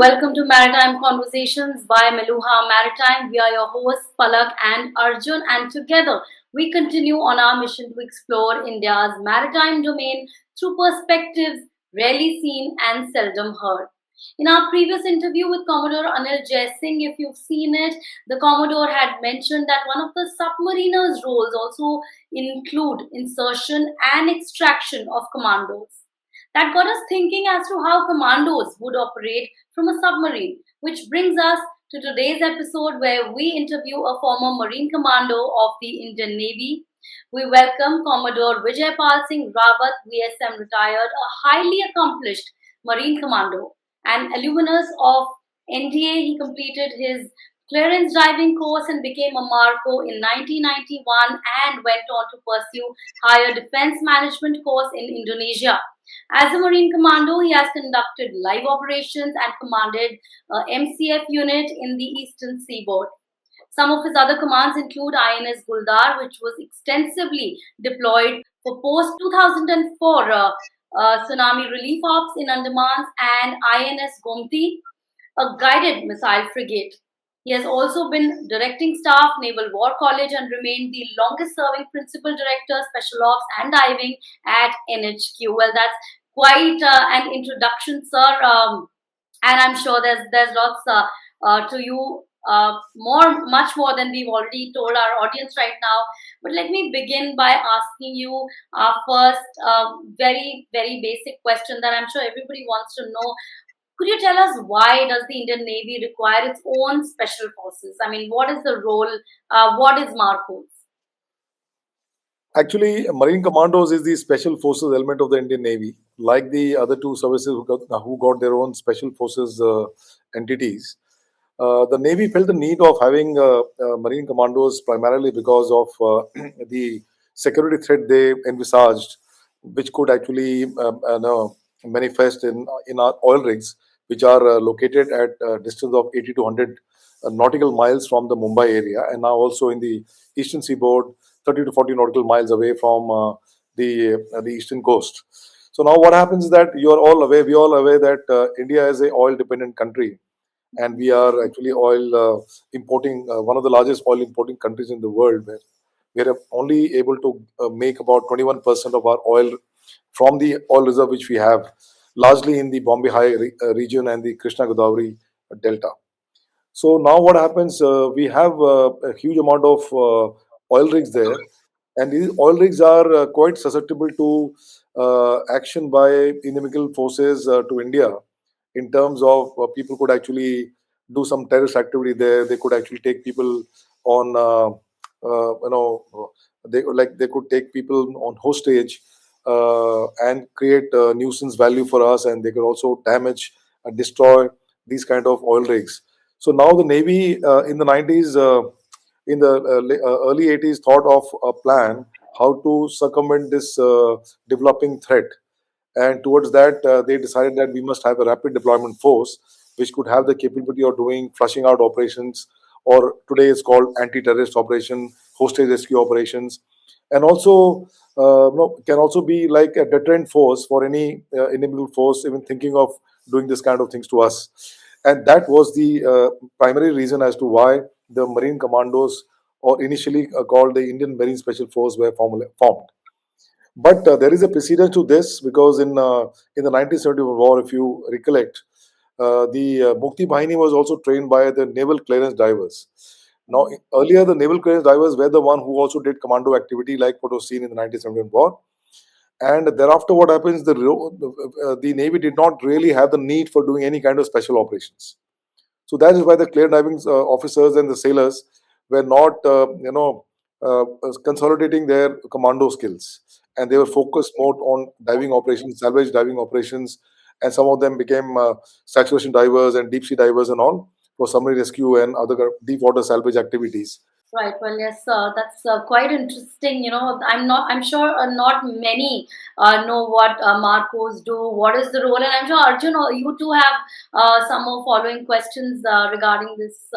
Welcome to Maritime Conversations by Meluha Maritime. We are your hosts, Palak and Arjun, and together we continue on our mission to explore India's maritime domain through perspectives rarely seen and seldom heard. In our previous interview with Commodore Anil Jaisingh, if you've seen it, the Commodore had mentioned that one of the submariners' roles also include insertion and extraction of commandos. That got us thinking as to how commandos would operate from a submarine, which brings us to today's episode where we interview a former Marine Commando of the Indian Navy. We welcome Commodore Vijay Pal Singh Rawat, VSM retired, a highly accomplished Marine Commando. An alumnus of NDA, he completed his clearance diving course and became a MARCO in 1991 and went on to pursue higher defense management course in Indonesia. As a Marine Commando, he has conducted live operations and commanded a MCF unit in the Eastern Seaboard. Some of his other commands include INS Guldar, which was extensively deployed for post 2004 tsunami relief ops in Andamans, and INS Gomti, a guided missile frigate. He has also been directing staff, Naval War College, and remained the longest serving principal director, special ops and diving at NHQ. Well, that's quite an introduction, sir. And I'm sure there's lots to you, much more than we've already told our audience right now. But let me begin by asking you our first very, very basic question that I'm sure everybody wants to know. Could you tell us why does the Indian Navy require its own special forces? I mean, what is the role? What is MARCOS? Actually, Marine Commandos is the special forces element of the Indian Navy. Like the other two services who got their own special forces entities, the Navy felt the need of having Marine Commandos primarily because of the security threat they envisaged, which could actually manifest in our oil rigs, which are located at a distance of 80 to 100 nautical miles from the Mumbai area, and now also in the eastern seaboard, 30 to 40 nautical miles away from the eastern coast. So now what happens is that you are all aware, we are all aware that India is a oil dependent country, and we are actually oil importing, one of the largest oil importing countries in the world, where we are only able to make about 21% of our oil from the oil reserve which we have, largely in the Bombay High region and the Krishna Godavari delta. So now what happens? We have a huge amount of oil rigs there, and these oil rigs are quite susceptible to action by inimical forces to India. In terms of people could actually do some terrorist activity there. They could actually take people on, they could take people on hostage and create nuisance value for us, and they could also damage and destroy these kind of oil rigs. So now the Navy in the 90s, in the early 80s, thought of a plan how to circumvent this developing threat. And towards that, they decided that we must have a rapid deployment force which could have the capability of doing flushing out operations, or today it's called anti-terrorist operation, hostage rescue operations, and also can also be like a deterrent force for any enable force even thinking of doing this kind of things to us. And that was the primary reason as to why the Marine Commandos, or initially called the Indian Marine Special Force, were formed. But there is a precedent to this, because in the 1971 war, if you recollect, the Mukti Bahini was also trained by the naval clearance divers. Now, earlier the naval clearance divers were the one who also did commando activity, like what was seen in the 1971 war. And thereafter, what happens? The Navy did not really have the need for doing any kind of special operations. So that is why the clear diving officers and the sailors were not, consolidating their commando skills, and they were focused more on diving operations, salvage diving operations, and some of them became saturation divers and deep sea divers and all for submarine rescue and other deep water salvage activities. Right. Well, yes, that's quite interesting. You know, I'm sure not many know what Marcos do. What is the role? And I'm sure Arjun, you too have some more following questions regarding this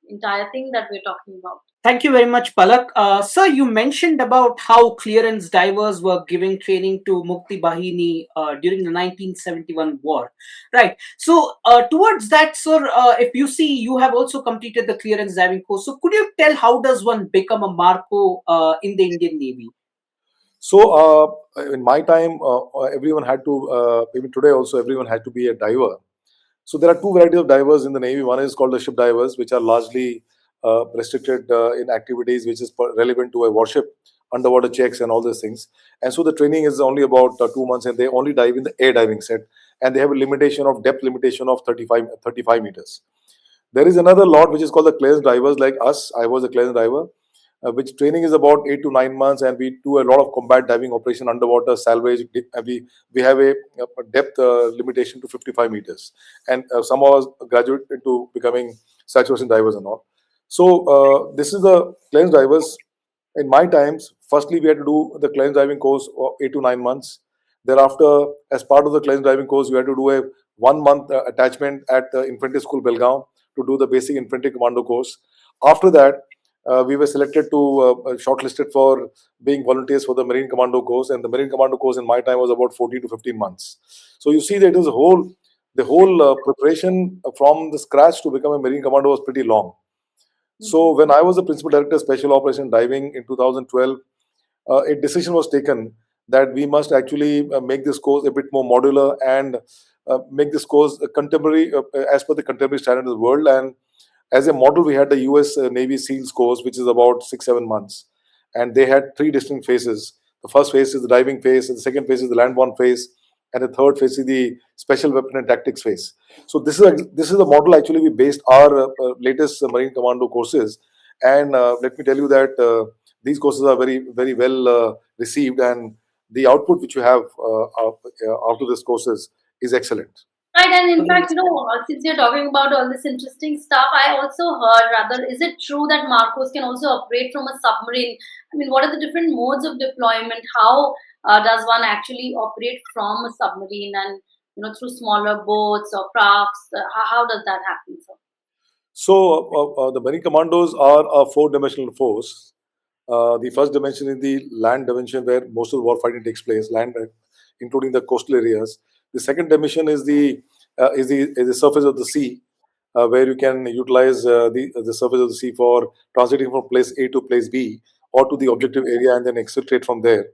entire thing that we're talking about. Thank you very much, Palak. Sir, you mentioned about how clearance divers were giving training to Mukti Bahini during the 1971 war. Right. So, towards that, sir, if you see, you have also completed the clearance diving course. So, could you tell how does one become a Marco in the Indian Navy? In my time, everyone had to, even today also, everyone had to be a diver. So there are two varieties of divers in the Navy. One is called the ship divers, which are largely restricted in activities which is relevant to a warship, underwater checks, and all these things. And so the training is only about 2 months, and they only dive in the air diving set, and they have a limitation of depth limitation of 35 meters. There is another lot which is called the clearance divers, like us. I was a clearance diver, which training is about 8 to 9 months, and we do a lot of combat diving operation underwater, salvage. We have a depth limitation to 55 meters, and some of us graduate into becoming saturation divers and all. So this is the clearance divers. In my times, firstly we had to do the clearance diving course of 8 to 9 months. Thereafter, as part of the clearance diving course, you had to do a 1 month attachment at the infantry school Belgaum to do the basic infantry commando course. After that, we were selected to shortlisted for being volunteers for the Marine Commando course, and the Marine Commando course in my time was about 14 to 15 months. So you see that it was the whole preparation from the scratch to become a Marine Commando was pretty long. So Mhm. when I was the principal director special operation diving in 2012, a decision was taken that we must actually make this course a bit more modular and make this course contemporary as per the contemporary standard of the world. And as a model, we had the US Navy SEALs course, which is about 6 7 months, and they had three distinct phases. The first phase is the diving phase, and the second phase is the landborne phase, and the third phase is the special weapon and tactics phase. So this is the model actually we based our latest Marine Commando courses, and let me tell you that these courses are very well received, and the output which you have out of these courses is excellent. Right, and in fact, since you're talking about all this interesting stuff, I also heard, rather, is it true that Marcos can also operate from a submarine? I mean, what are the different modes of deployment? How does one actually operate from a submarine and, through smaller boats or crafts? How does that happen? So, So the Marine Commandos are a four-dimensional force. The first dimension is the land dimension where most of the war fighting takes place, land, including the coastal areas. The second dimension is the surface of the sea, where you can utilize the surface of the sea for transiting from place A to place B or to the objective area and then exfiltrate from there.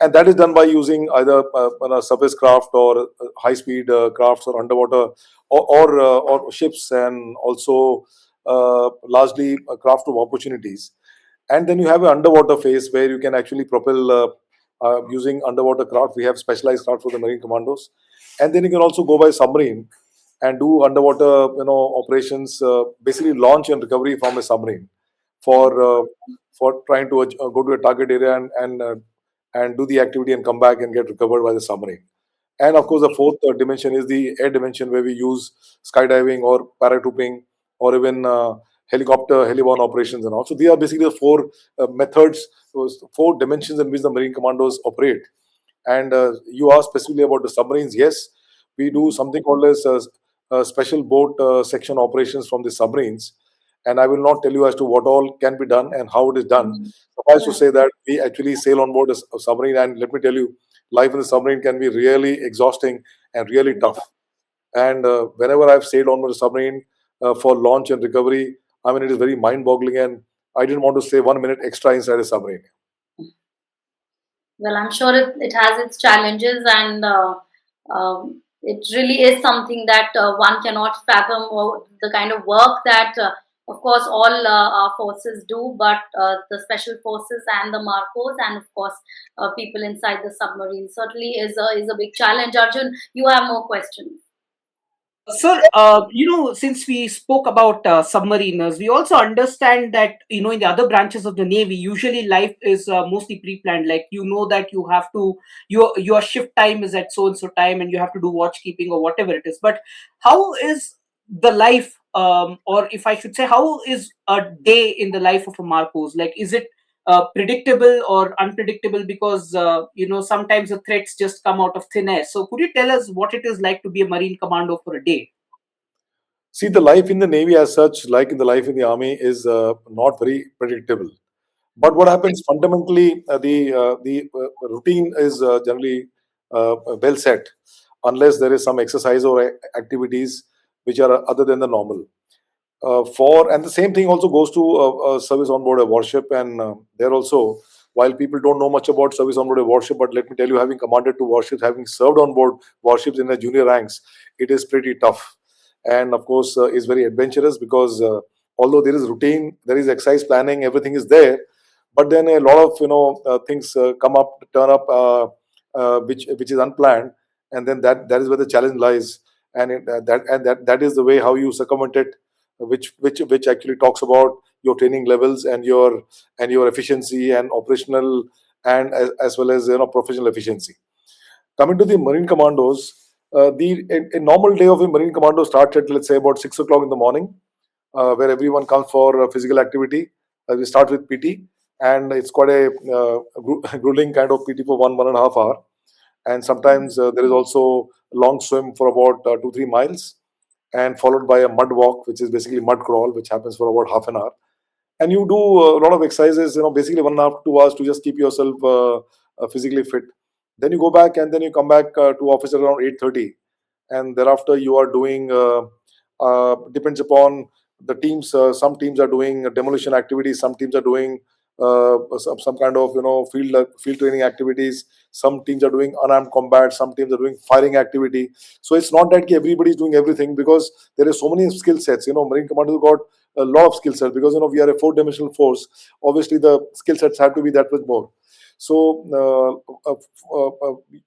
And that is done by using either on a surface craft or high speed crafts or underwater or ships, and also largely a craft of opportunities. And then you have an underwater phase where you can actually propel using underwater craft. We have specialized craft for the Marine Commandos, and then you can also go by submarine and do underwater operations, basically launch and recovery from a submarine for trying to go to a target area and do the activity and come back and get recovered by the submarine. And of course, the fourth dimension is the air dimension, where we use skydiving or paratrooping or even helicopter, heliborne operations and all. So these are basically the four methods, those four dimensions in which the Marine Commandos operate. And you asked specifically about the submarines. Yes, we do something called as special boat section operations from the submarines. And I will not tell you as to what all can be done and how it is done. Mhm. Suffice to Yeah. say that we actually sail on board a submarine, and let me tell you, life in the submarine can be really exhausting and really tough. And whenever I've sailed on board a submarine for launch and recovery, I mean, it is very mind-boggling, and I didn't want to stay 1 minute extra inside a submarine. Well, I'm sure it has its challenges, and it really is something that one cannot fathom, or the kind of work that, of course, all our forces do, but the special forces and the Marcos, and of course, people inside the submarine certainly is a big challenge. Arjun, you have more questions. Sir, since we spoke about submariners, we also understand that, in the other branches of the Navy, usually life is mostly pre-planned. Like, that you have to, your shift time is at so and so time, and you have to do watchkeeping or whatever it is. But how is the life, or if I should say, how is a day in the life of a Marcos? Like, is it predictable or unpredictable? Because sometimes the threats just come out of thin air. So could you tell us what it is like to be a Marine Commando for a day? See, the life in the Navy, as such, like in the life in the Army, is not very predictable. But what happens fundamentally, the routine is generally well set, unless there is some exercise or activities which are other than the normal. For and the same thing also goes to service on board a warship, and there also, while people don't know much about service on board a warship, but let me tell you, having commanded two warships, having served on board warships in the junior ranks, it is pretty tough, and of course is very adventurous, because although there is routine, there is exercise planning, everything is there, but then a lot of things come up, turn up, which is unplanned, and then that is where the challenge lies, and that is the way how you circumvent it, which actually talks about your training levels and your efficiency and operational, and as well as professional efficiency. Coming to the Marine Commandos, a normal day of a Marine Commando starts at, let's say, about 6 o'clock in the morning, where everyone comes for physical activity. We start with PT, and it's quite a grueling kind of PT for 1.5 hour, and sometimes there is also a long swim for about 2-3 miles, and followed by a mud walk, which is basically mud crawl, which happens for about half an hour. And you do a lot of exercises, basically 1.5 to 2 hours to just keep yourself physically fit. Then you go back, and then you come back to office around 8:30, and thereafter you are doing depends upon the teams. Some teams are doing demolition activities, some teams are doing some kind of field training activities, some teams are doing unarmed combat, some teams are doing firing activity. So it's not that everybody is doing everything, because there are so many skill sets. Marine commandos got a lot of skill sets, because we are a four-dimensional force. Obviously the skill sets have to be that much more. So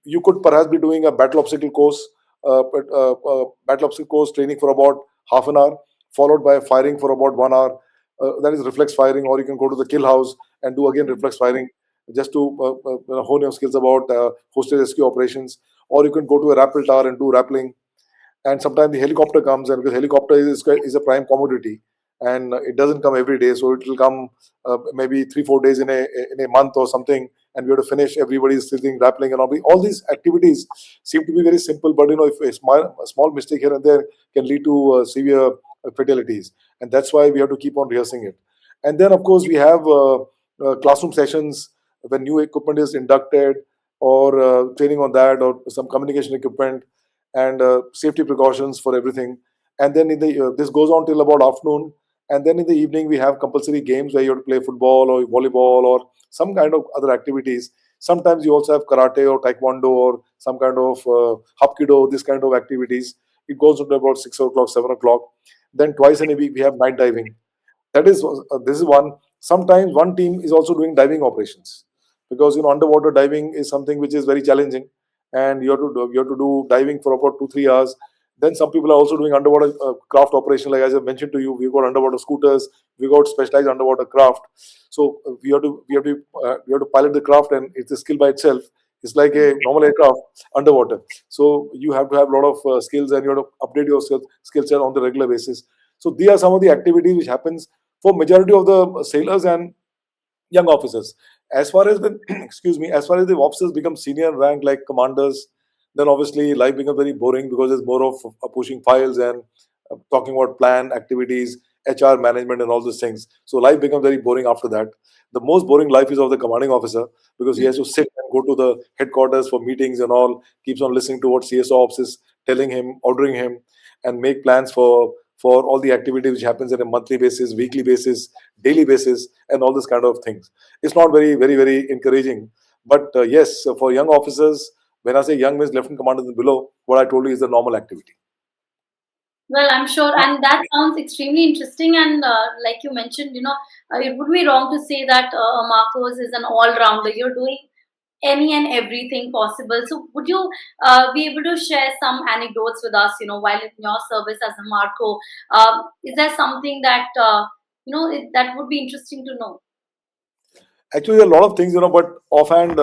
you could perhaps be doing a battle obstacle course, battle obstacle course training for about half an hour, followed by firing for about 1 hour. That is reflex firing, or you can go to the kill house and do again reflex firing, just to hone your skills about hostage rescue operations. Or you can go to a rappel tower and do rappelling. And sometimes the helicopter comes, and because helicopter is a prime commodity, and it doesn't come every day, so it will come maybe 3-4 days in a month or something, and we have to finish. Everybody is sitting rappelling, and all these activities seem to be very simple, but if a small mistake here and there can lead to severe fatalities, and that's why we have to keep on rehearsing it. And then of course we have classroom sessions when new equipment is inducted, or training on that, or some communication equipment, and safety precautions for everything. And then this goes on till about afternoon, and then in the evening we have compulsory games where you have to play football or volleyball or some kind of other activities. Sometimes you also have karate or taekwondo or some kind of hapkido, this kind of activities. It goes on to about 6 o'clock, 7 o'clock. Then twice in a week we have night diving. That is this is one. Sometimes one team is also doing diving operations, because underwater diving is something which is very challenging, and you have to do diving for about 2-3 hours. Then some people are also doing underwater craft operation, like as I mentioned to you, we've got underwater scooters, we've got specialized underwater craft. So we have to pilot the craft, and it's a skill by itself. It's like a normal aircraft underwater. So you have to have a lot of skills, and you have to update your skill set on the regular basis. So these are some of the activities which happens for majority of the sailors and young officers. As far as the excuse me, as far as the officers become senior rank like commanders, then obviously life becomes very boring, because there's more of pushing files and talking about plan activities, HR management, and all these things. So life becomes very boring after that. The most boring life is of the commanding officer, because he has to sit and go to the headquarters for meetings and all, keeps on listening to what CSO ops is telling him, ordering him, and make plans for all the activity which happens on a monthly basis, weekly basis, daily basis, and all this kind of things. It's not very encouraging. But yes, for young officers, when I say young means lieutenant commanders and below, what I told you is the normal activity. Well, I'm sure, and that sounds extremely interesting. And like you mentioned, it would be wrong to say that Marcos is an all-rounder. You're doing any and everything possible. So, would you be able to share some anecdotes with us? While in your service as a Marco, is there something that that would be interesting to know? Actually, there are a lot of things, but offhand,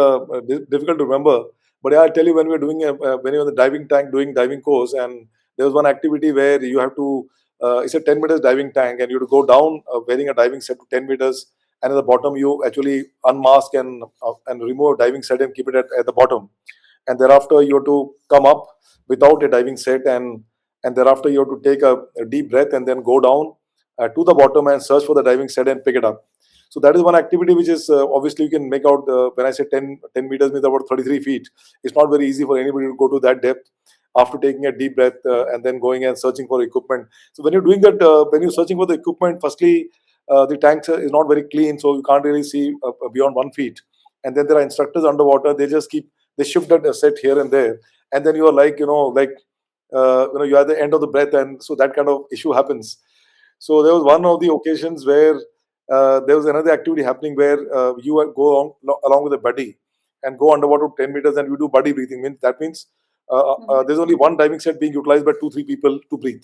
difficult to remember. But yeah, I'll tell you, when we're doing when you're in the diving tank doing diving course, and there was one activity where you have to, it's a 10 meters diving tank, and you have to go down wearing a diving set to 10 meters, and at the bottom you actually unmask and remove a diving set and keep it at the bottom, and thereafter you have to come up without a diving set, and thereafter you have to take a deep breath and then go down to the bottom and search for the diving set and pick it up. So that is one activity which is obviously you can make out. When I say 10 meters means about 33 feet. It's not very easy for anybody to go to that depth after taking a deep breath and then going and searching for equipment. So when you're doing that, when you're searching for the equipment, firstly, the tank is not very clean, so you can't really see beyond 1 feet. And then there are instructors underwater. They shift that set here and there, and then you are like, you're at the end of the breath, and so that kind of issue happens. So there was one of the occasions where there was another activity happening where go along with a buddy and go underwater 10 meters and you do buddy breathing. That means there's only one diving set being utilized by 2-3 people to breathe.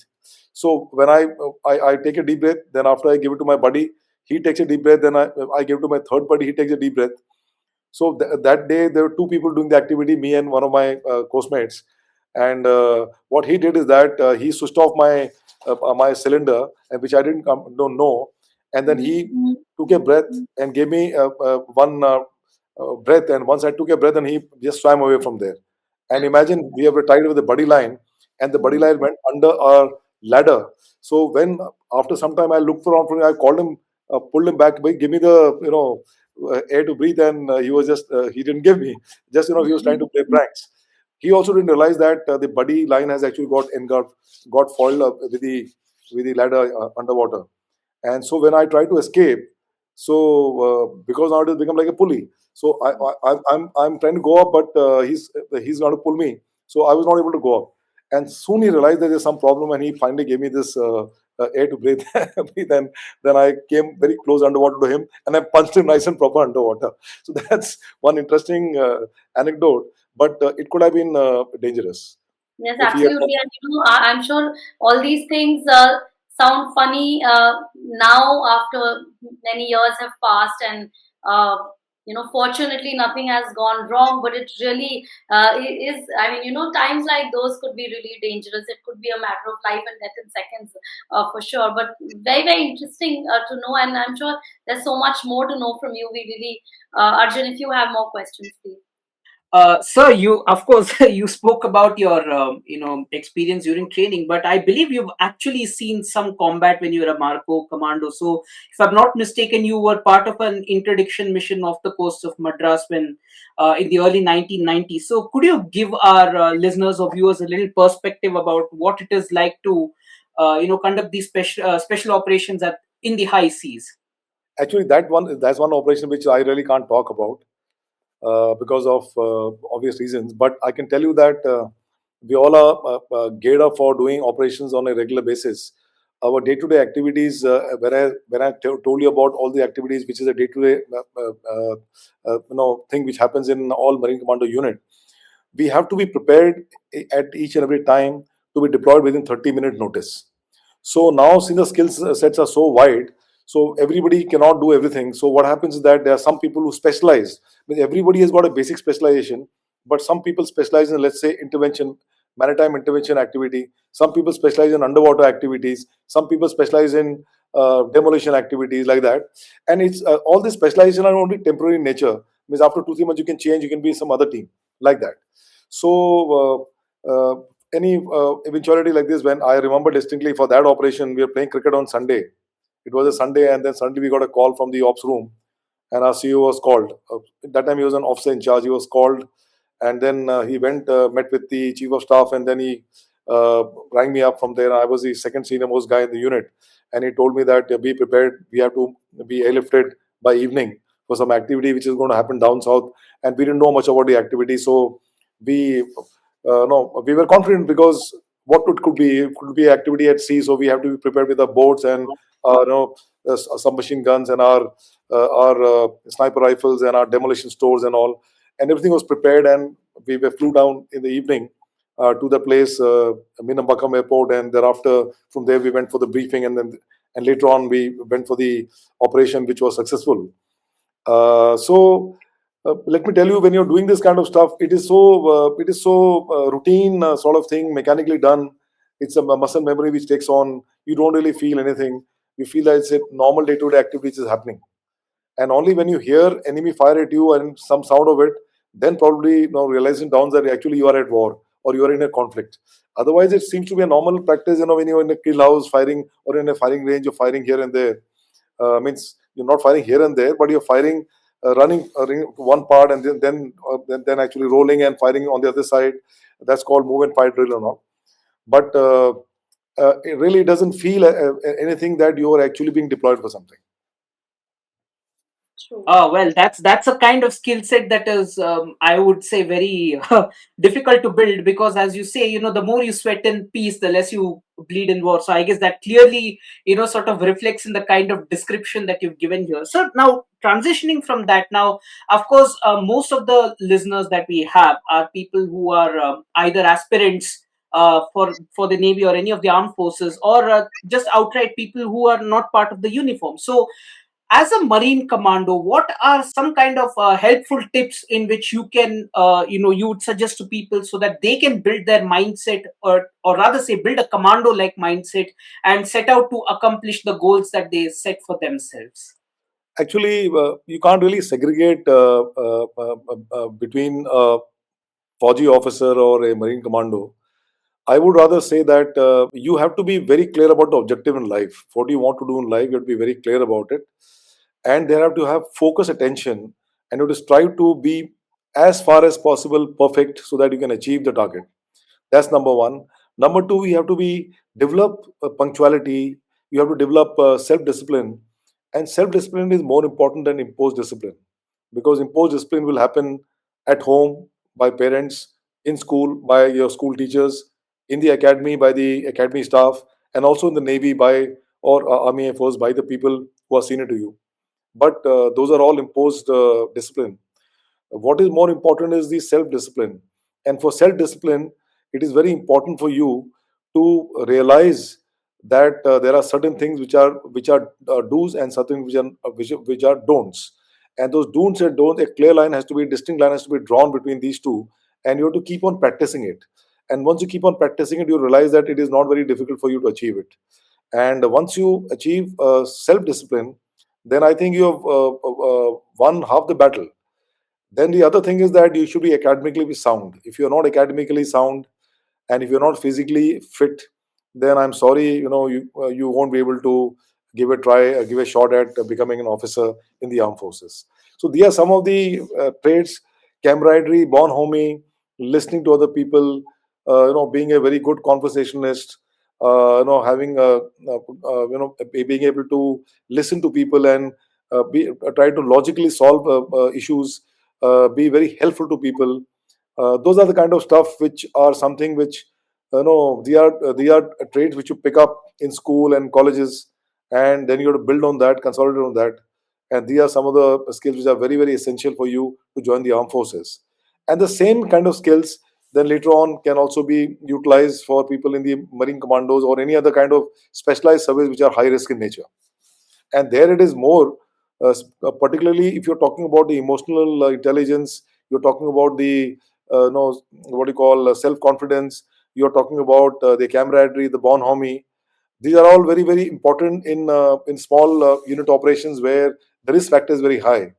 So when I take a deep breath, then after I give it to my buddy, he takes a deep breath, then I give it to my third buddy, he takes a deep breath. So that day there were two people doing the activity, me and one of my coastmates. And what he did is that he switched off my cylinder, and which I don't know, and then he took a breath and gave me one breath. And once I took a breath, and he just swam away from there. And imagine we were tied with a buddy line, and the buddy line went under our ladder. So when after some time I looked around for him, I called him, pulled him back, "Bhai, give me the air to breathe," and he was just he didn't give me. Just he was trying to play pranks. He also didn't realize that the buddy line has actually got foiled up with the ladder underwater. And so when I try to escape, so because now it has become like a pulley. So I'm trying to go up, but he's going to pull me. So I was not able to go up. And soon he realized that there's some problem, and he finally gave me this air to breathe. breathe. And then I came very close underwater to him, and I punched him nice and proper underwater. So that's one interesting anecdote, but it could have been dangerous Yes, if he had. absolutely. And I'm sure all these things sound funny now after many years have passed, and fortunately, nothing has gone wrong. But it really is. I mean, times like those could be really dangerous. It could be a matter of life and death in seconds, for sure. But very, very interesting to know, and I'm sure there's so much more to know from you. We really, Arjun, if you have more questions, please. Sir, you of course you spoke about your experience during training, but I believe you've actually seen some combat when you were a Marco commando. So, if I'm not mistaken, you were part of an interdiction mission off the coast of Madras when in the early 1990s. So, could you give our listeners or viewers a little perspective about what it is like to conduct these special operations in the high seas? Actually, that's one operation which I really can't talk about because of obvious reasons. But I can tell you that we all are geared up for doing operations on a regular basis. Our day-to-day activities, when I told you about all the activities, which is a day-to-day thing which happens in all Marine Commando unit, we have to be prepared at each and every time to be deployed within 30-minute notice. So now, since the skill sets are so wide, so everybody cannot do everything. So what happens is that there are some people who specialize. I mean, everybody has got a basic specialization, but some people specialize in, let's say, intervention, maritime intervention activity. Some people specialize in underwater activities. Some people specialize in demolition activities, like that. And it's all this specialization are only temporary in nature. Means after 2-3 months you can change. You can be some other team, like that. So any eventuality like this, when I remember distinctly for that operation, we were playing cricket on Sunday. It was a Sunday, and then suddenly we got a call from the ops room, and our CEO was called. At that time, he was an officer in charge. He was called, and then he went, met with the chief of staff, and then he rang me up from there. I was the second senior most guy in the unit, and he told me that be prepared. We have to be airlifted by evening for some activity which is going to happen down south, and we didn't know much about the activity, so we no, we were confident because what it could be activity at sea, so we have to be prepared with our boats and submachine guns and our sniper rifles and our demolition stores and all, and everything was prepared, and flew down in the evening to the place, Minambakam Airport, and thereafter from there we went for the briefing, and later on we went for the operation, which was successful. So let me tell you, when you're doing this kind of stuff, it is so routine sort of thing, mechanically done. It's a muscle memory which takes on. You don't really feel anything. You feel that it's a normal day-to-day activity which is happening. And only when you hear enemy fire at you and some sound of it, then probably realizing down that actually you are at war or you are in a conflict. Otherwise, it seems to be a normal practice, when you're in a kill house firing or in a firing range, you're firing here and there. Means you're not firing here and there, but you're firing, running one part and then actually rolling and firing on the other side. That's called move and fight drill and all. But it really doesn't feel anything that you are actually being deployed for something. True. Oh well, that's a kind of skill set that is, I would say, very difficult to build, because, as you say, the more you sweat in peace, the less you bleed in war. So I guess that clearly, sort of reflects in the kind of description that you've given here. So now, transitioning from that, now, of course, most of the listeners that we have are people who are either aspirants for the Navy or any of the armed forces, or just outright people who are not part of the uniform. So as a marine commando, what are some kind of helpful tips in which you can you would suggest to people so that they can build their mindset, or rather say build a commando like mindset, and set out to accomplish the goals that they set for themselves? Actually, you can't really segregate between a Fauji officer or a Marine commando. I would rather say that you have to be very clear about the objective in life. What do you want to do in life? You have to be very clear about it. And they have to have focus attention, and you have to strive to be as far as possible perfect so that you can achieve the target. That's number one. Number two, you have to be develop punctuality. You have to develop self-discipline, and self-discipline is more important than imposed discipline, because imposed discipline will happen at home by parents, in school by your school teachers, in the academy by the academy staff, and also in the Navy by or Army Air Force by the people who are senior to you. But those are all imposed discipline. What is more important is the self discipline. And for self discipline, it is very important for you to realize that there are certain things which are do's, and certain which are don'ts. And those do's and don'ts, a clear line has to be, distinct line has to be drawn between these two, and you have to keep on practicing it. And once you keep on practicing it, you realize that it is not very difficult for you to achieve it. And once you achieve self discipline, then I think you have won half the battle. Then the other thing is that you should be academically sound. If you're not academically sound, and if you're not physically fit, then I'm sorry, you won't be able to give a try, give a shot at becoming an officer in the armed forces. So these are some of the traits: camaraderie, bonhomie, listening to other people, being a very good conversationalist, having being able to listen to people and try to logically solve issues, be very helpful to people. Those are the kind of stuff which are something which, they are traits which you pick up in school and colleges, and then you have to build on that, consolidate on that. And these are some of the skills which are very, very essential for you to join the armed forces. And the same kind of skills then later on can also be utilized for people in the Marine Commandos or any other kind of specialized service which are high risk in nature. And there it is more, particularly if you're talking about the emotional intelligence, you're talking about the what you call self confidence, you're talking about the camaraderie, the bonhomie. These are all very, very important in small unit operations where the risk factor is very high.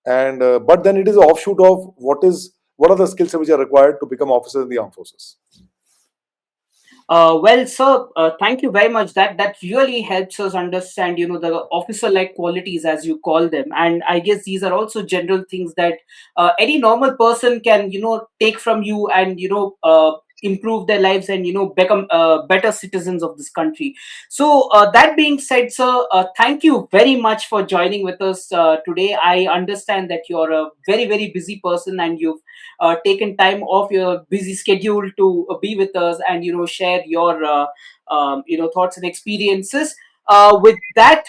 And but then it is an offshoot of what are the skills which are required to become officers in the armed forces. Well, sir, thank you very much. That really helps us understand, the officer-like qualities, as you call them, and I guess these are also general things that any normal person can, take from you, and improve their lives, and become better citizens of this country. So, that being said, sir, thank you very much for joining with us today. I understand that you're a very, very busy person, and you've taken time off your busy schedule to be with us, and share your thoughts and experiences. With that,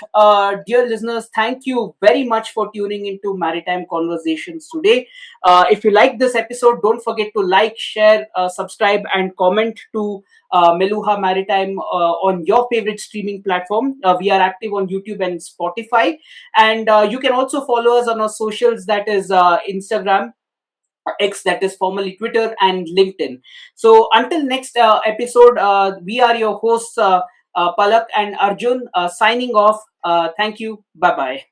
dear listeners, thank you very much for tuning into Maritime Conversations today. If you like this episode, don't forget to like, share, subscribe, and comment to Meluha Maritime on your favorite streaming platform. We are active on YouTube and Spotify, and you can also follow us on our socials, that is Instagram, X, that is formerly Twitter, and LinkedIn. So until next episode, we are your hosts, Palak and Arjun, signing off. Thank you. Bye bye.